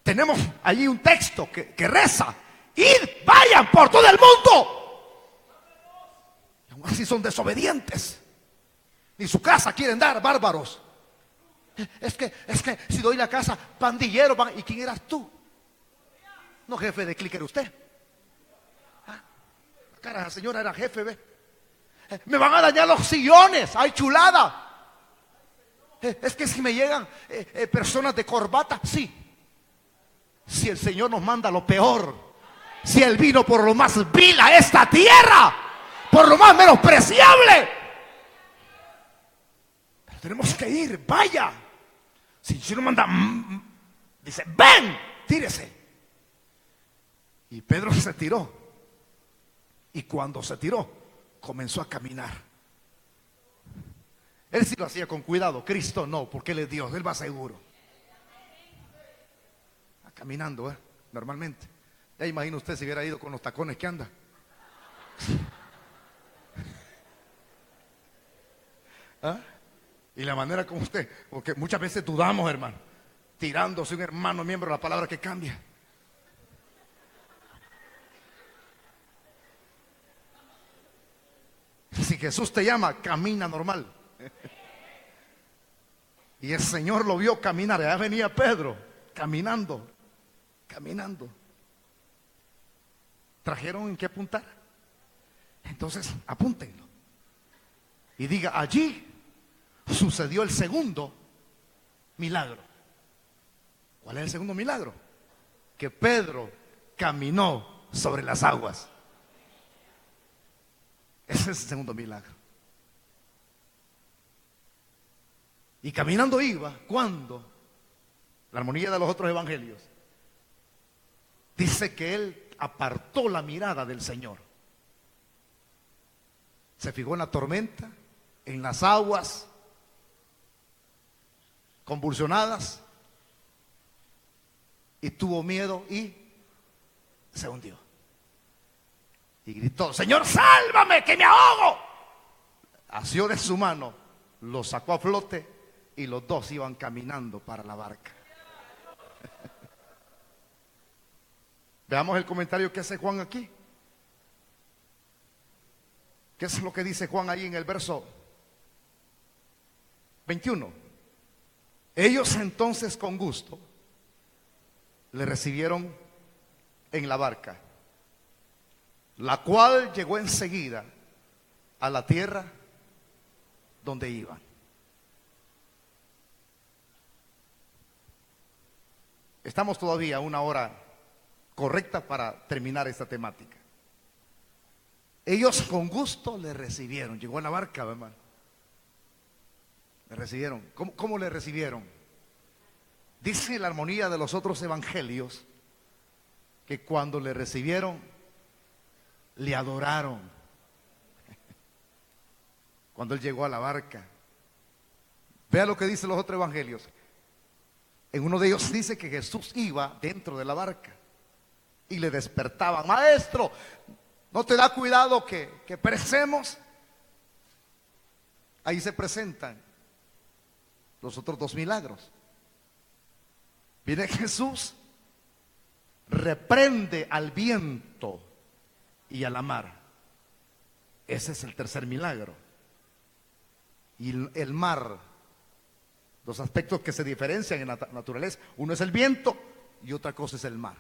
Tenemos allí un texto que reza: id, vayan por todo el mundo. Y aún así son desobedientes. Ni su casa quieren dar, bárbaros. Es que si doy la casa, pandillero. ¿Y quién eras tú? No, jefe de clicker usted. Cara, la señora era jefe, ¿ve? Me van a dañar los sillones. ¡Ay, chulada! Es que si me llegan personas de corbata, sí. Si el Señor nos manda lo peor, si Él vino por lo más vil a esta tierra, por lo más menospreciable, pero tenemos que ir, vaya. Si no manda, dice, ven, tírese. Y Pedro se tiró. Y cuando se tiró, comenzó a caminar. Él sí lo hacía con cuidado. Cristo no, porque Él es Dios. Él va seguro. Caminando, normalmente. Ya imagino usted si hubiera ido con los tacones que anda. ¿Ah? Y la manera como usted, porque muchas veces dudamos, hermano, tirándose un hermano miembro de la palabra que cambia. Si Jesús te llama, camina normal. Y el Señor lo vio caminar. Ya venía Pedro caminando. ¿Trajeron en qué apuntar? Entonces apúntenlo y diga: allí sucedió el segundo milagro. ¿Cuál es el segundo milagro? Que Pedro caminó sobre las aguas. Ese es el segundo milagro. Y caminando iba cuando la armonía de los otros evangelios dice que él apartó la mirada del Señor. Se fijó en la tormenta, en las aguas convulsionadas, y tuvo miedo y se hundió. Y gritó: Señor, sálvame, que me ahogo. Asió de su mano, lo sacó a flote y los dos iban caminando para la barca. Veamos el comentario que hace Juan aquí. ¿Qué es lo que dice Juan ahí en el verso 21? Ellos entonces con gusto le recibieron en la barca, la cual llegó enseguida a la tierra donde iban. Estamos todavía a una hora correcta para terminar esta temática. Ellos con gusto le recibieron. Llegó a la barca, hermano. Le recibieron. ¿Cómo le recibieron? Dice la armonía de los otros evangelios que cuando le recibieron, le adoraron. Cuando él llegó a la barca. Vea lo que dicen los otros evangelios. En uno de ellos dice que Jesús iba dentro de la barca y le despertaban: maestro, ¿no te da cuidado que perecemos? Ahí se presentan los otros dos milagros. Viene Jesús, reprende al viento y a la mar. Ese es el tercer milagro. Y el mar, dos aspectos que se diferencian en la naturaleza: uno es el viento y otra cosa es el mar.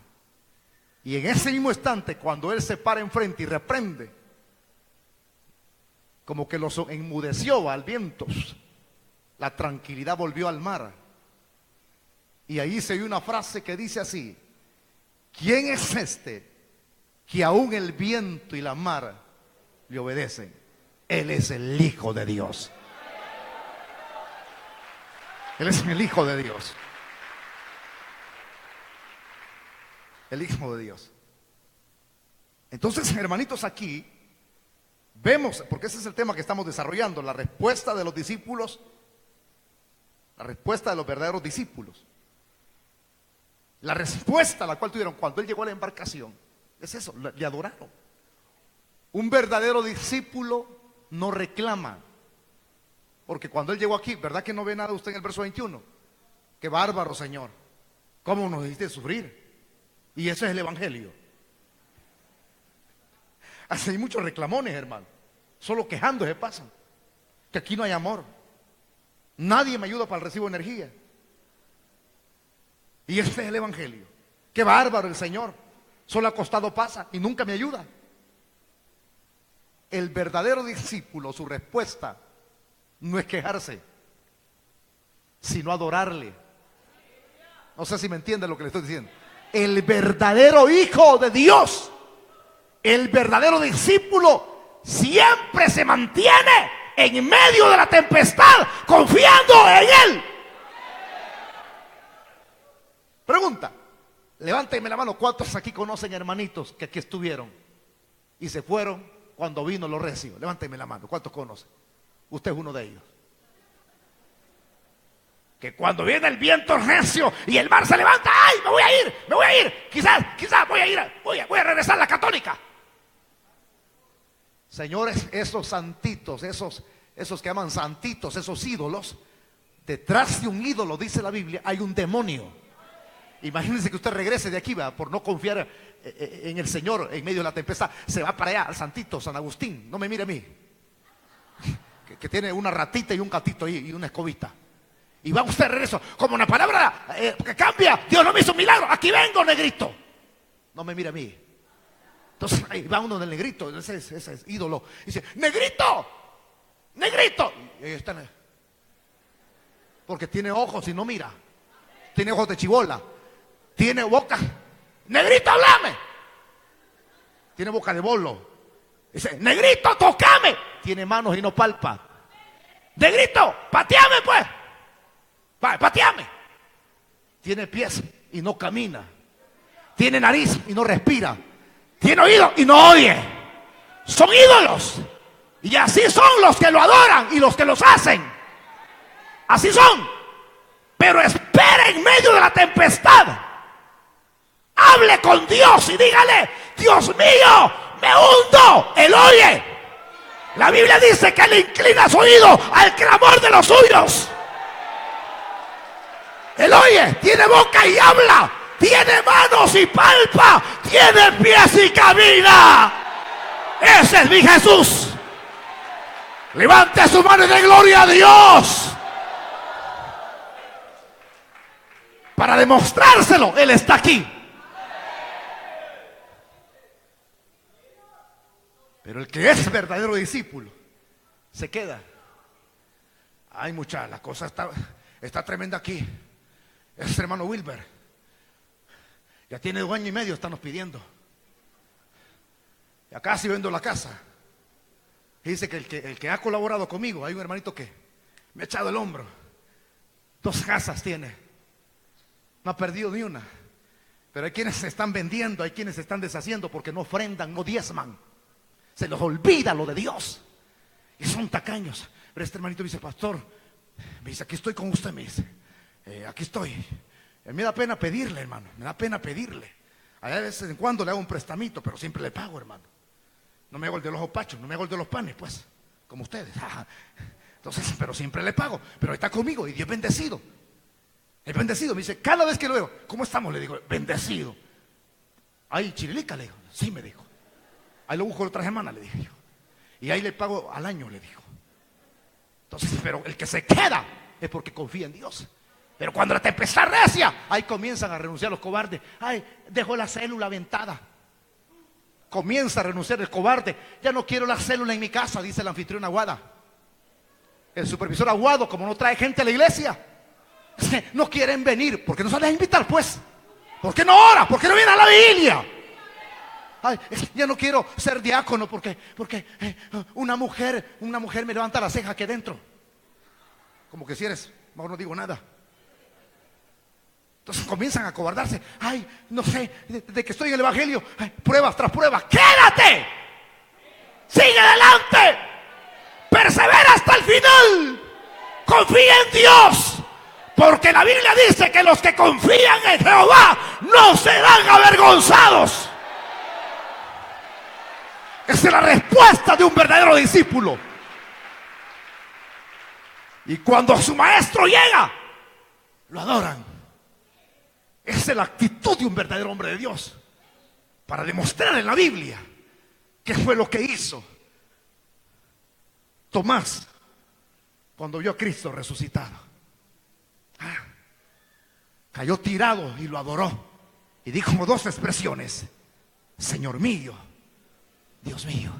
Y en ese mismo instante, cuando Él se para enfrente y reprende, como que los enmudeció al viento, la tranquilidad volvió al mar. Y ahí se oye una frase que dice así: ¿quién es este que aún el viento y la mar le obedecen? Él es el Hijo de Dios. Él es el Hijo de Dios. El Hijo de Dios. Entonces, hermanitos, aquí vemos, porque ese es el tema que estamos desarrollando, la respuesta de los discípulos, la respuesta de los verdaderos discípulos. La respuesta a la cual tuvieron cuando Él llegó a la embarcación es eso: le adoraron. Un verdadero discípulo no reclama, porque cuando Él llegó aquí, ¿verdad que no ve nada usted en el verso 21? Qué bárbaro, Señor, ¿cómo nos hiciste sufrir? Y eso es el evangelio. Así hay muchos reclamones, hermano, solo quejándose pasan, que aquí no hay amor, nadie me ayuda para el recibo de energía. Y este es el evangelio. Qué bárbaro el Señor, solo acostado pasa y nunca me ayuda. El verdadero discípulo, su respuesta no es quejarse, sino adorarle. No sé si me entiende lo que le estoy diciendo. El verdadero Hijo de Dios, el verdadero discípulo, siempre se mantiene en medio de la tempestad, confiando en Él. Pregunta, levánteme la mano: ¿cuántos aquí conocen hermanitos que aquí estuvieron y se fueron cuando vino lo recio? Levánteme la mano, ¿cuántos conocen? Usted es uno de ellos. Que cuando viene el viento recio y el mar se levanta: ¡ay, me voy a ir! Quizás voy a regresar a la católica. Señores, esos santitos, esos que llaman santitos, esos ídolos, detrás de un ídolo, dice la Biblia, hay un demonio. Imagínense que usted regrese de aquí, ¿verdad?, por no confiar en el Señor en medio de la tempestad. Se va para allá al santito San Agustín. No me mire a mí, que tiene una ratita y un gatito ahí y una escobita. Y va usted de regreso, como una palabra que cambia: Dios no me hizo un milagro, aquí vengo, negrito. No me mire a mí. Entonces ahí va uno del negrito, ese es ídolo. Y dice: negrito, negrito. Y ahí está, porque tiene ojos y no mira. Tiene ojos de chibola. Tiene boca: negrito, háblame. Tiene boca de bolo. Dice: negrito, tócame. Tiene manos y no palpa. Negrito, pateame pues. Pateame. Tiene pies y no camina. Tiene nariz y no respira. Tiene oído y no oye. Son ídolos. Y así son los que lo adoran y los que los hacen. Así son. Pero espera en medio de la tempestad. Hable con Dios y dígale: Dios mío, me hundo. Él oye. La Biblia dice que Él inclina su oído al clamor de los suyos. Él oye, tiene boca y habla, tiene manos y palpa, tiene pies y camina. Ese es mi Jesús. Levante su mano y dé gloria a Dios. Para demostrárselo, Él está aquí. Pero el que es verdadero discípulo se queda. Ay, muchacha, la cosa está tremenda aquí. Ese hermano Wilber ya tiene 2 años y medio, están nos pidiendo. Ya casi vendo la casa. Y dice que el que ha colaborado conmigo, hay un hermanito que me ha echado el hombro. 2 casas tiene. No ha perdido ni una. Pero hay quienes se están vendiendo, hay quienes se están deshaciendo porque no ofrendan, no diezman. Se les olvida lo de Dios. Y son tacaños. Pero este hermanito me dice: pastor, me dice, aquí estoy con usted, me dice. Aquí estoy. Me da pena pedirle, hermano, me da pena pedirle. A veces en cuando le hago un prestamito, pero siempre le pago, hermano. No me hago el de los opachos, no me hago el de los panes, pues, como ustedes. Entonces, pero siempre le pago. Pero está conmigo y Dios es bendecido. Es bendecido. Me dice, cada vez que lo veo, ¿cómo estamos? Le digo, bendecido. Ay, chirilica, le digo. Sí, me dijo. Ahí lo busco la otra semana, le dije yo. Y ahí le pago al año, le dijo. Entonces, pero el que se queda es porque confía en Dios. Pero cuando la tempestad recia, ahí comienzan a renunciar los cobardes. Ay, dejó la célula aventada. Comienza a renunciar el cobarde. Ya no quiero la célula en mi casa, dice el anfitrión Aguada. El supervisor Aguado, como no trae gente a la iglesia, no quieren venir. ¿Por qué no salen a invitar, pues? ¿Por qué no ora? ¿Por qué no viene a la vigilia? Ay, ya no quiero ser diácono porque una mujer me levanta la ceja aquí dentro. Como que si eres, mejor no digo nada. Entonces comienzan a cobardarse. Ay, no sé, desde que estoy en el evangelio, ay, pruebas tras pruebas. ¡Quédate! ¡Sigue adelante! ¡Persevera hasta el final! ¡Confía en Dios! Porque la Biblia dice que los que confían en Jehová no serán avergonzados. Esa es la respuesta de un verdadero discípulo. Y cuando su maestro llega, lo adoran. Esa es la actitud de un verdadero hombre de Dios, para demostrar en la Biblia qué fue lo que hizo Tomás cuando vio a Cristo resucitado. Cayó tirado y lo adoró. Y dijo dos expresiones: Señor mío, Dios mío.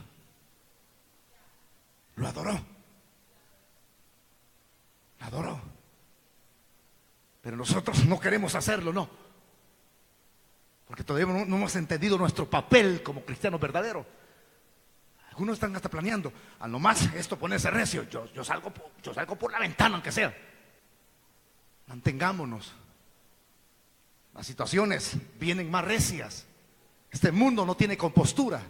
Lo adoró. Lo adoró. Pero nosotros no queremos hacerlo, no. Porque todavía no hemos entendido nuestro papel como cristianos verdaderos. Algunos están hasta planeando, a lo más esto ponerse recio. Yo salgo por la ventana, aunque sea. Mantengámonos. Las situaciones vienen más recias. Este mundo no tiene compostura.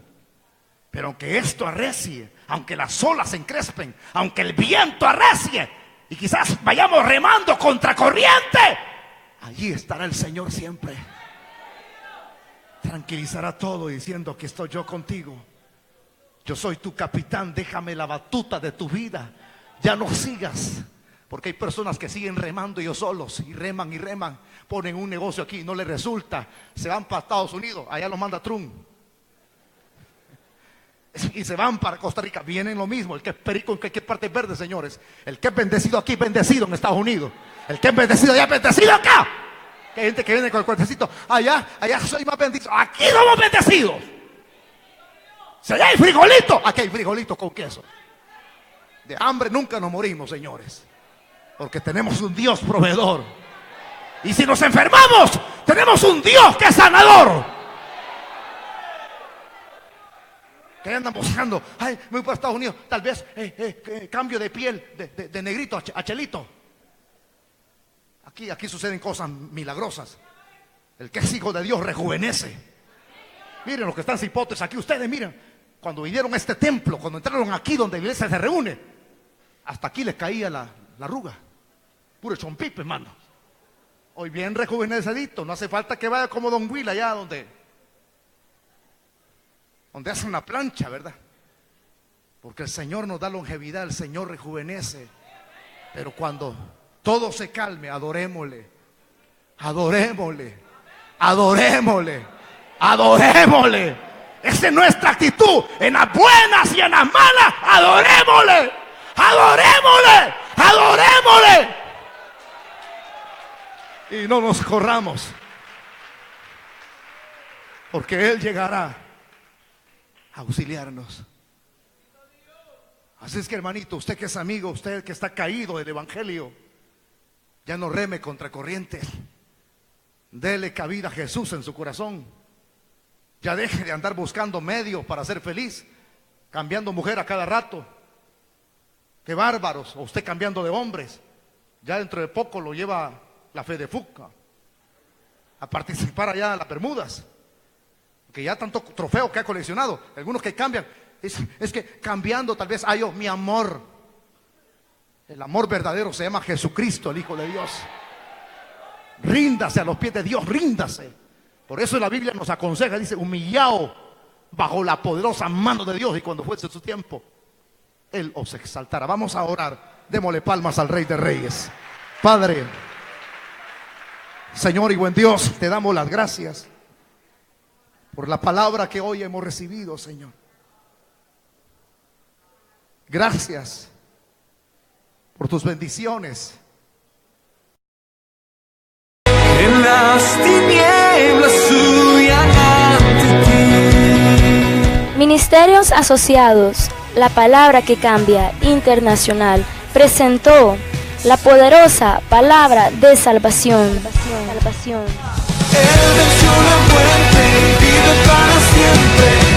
Pero aunque esto arrecie, aunque las olas se encrespen, aunque el viento arrecie y quizás vayamos remando contra corriente, allí estará el Señor siempre. Tranquilizará todo diciendo que estoy yo contigo. Yo soy tu capitán, déjame la batuta de tu vida. Ya no sigas. Porque hay personas que siguen remando ellos solos y reman y reman. Ponen un negocio aquí y no les resulta. Se van para Estados Unidos, allá los manda Trump. Y se van para Costa Rica, vienen lo mismo. El que es perico en cualquier parte es verde, señores. El que es bendecido aquí es bendecido en Estados Unidos. El que es bendecido allá es bendecido acá. Que hay gente que viene con el cuertecito. Allá soy más bendecido. Aquí somos bendecidos. Si allá hay frijolito, aquí hay frijolito con queso. De hambre nunca nos morimos, señores. Porque tenemos un Dios proveedor. Y si nos enfermamos, tenemos un Dios que es sanador. Que andan buscando, ay, me voy para Estados Unidos, tal vez cambio de piel de negrito a chelito. Aquí suceden cosas milagrosas. El que es hijo de Dios rejuvenece. Miren los que están cipotes aquí, ustedes miren, cuando vinieron a este templo, cuando entraron aquí donde la iglesia se reúne, hasta aquí les caía la arruga. Puro chompipe, hermano. Hoy bien rejuvenecedito, no hace falta que vaya como Don Will allá donde hacen una plancha, ¿verdad? Porque el Señor nos da longevidad, el Señor rejuvenece. Pero cuando todo se calme, adorémosle, adorémosle, adorémosle, adorémosle. Esa es nuestra actitud, en las buenas y en las malas, adorémosle, adorémosle, adorémosle. Y no nos corramos, porque Él llegará a auxiliarnos. Así es que, hermanito, usted que es amigo, usted que está caído del evangelio, ya no reme contra corriente. Dele cabida a Jesús en su corazón. Ya deje de andar buscando medios para ser feliz, cambiando mujer a cada rato. Qué bárbaros. O usted cambiando de hombres. Ya dentro de poco lo lleva la fe de Fuca a participar allá en las Bermudas. Que ya tanto trofeo que ha coleccionado. Algunos que cambian, es que cambiando tal vez, ay, mi amor. El amor verdadero se llama Jesucristo, el Hijo de Dios. Ríndase a los pies de Dios, ríndase. Por eso la Biblia nos aconseja, dice, humillado bajo la poderosa mano de Dios, y cuando fuese su tiempo, Él os exaltará. Vamos a orar. Démosle palmas al Rey de Reyes. Padre, Señor y buen Dios, te damos las gracias por la palabra que hoy hemos recibido, Señor. Gracias por tus bendiciones. En las tinieblas huyan ante ti. Ministerios Asociados, la palabra que cambia, internacional, presentó la poderosa palabra de salvación. Él venció la muerte y vive para siempre.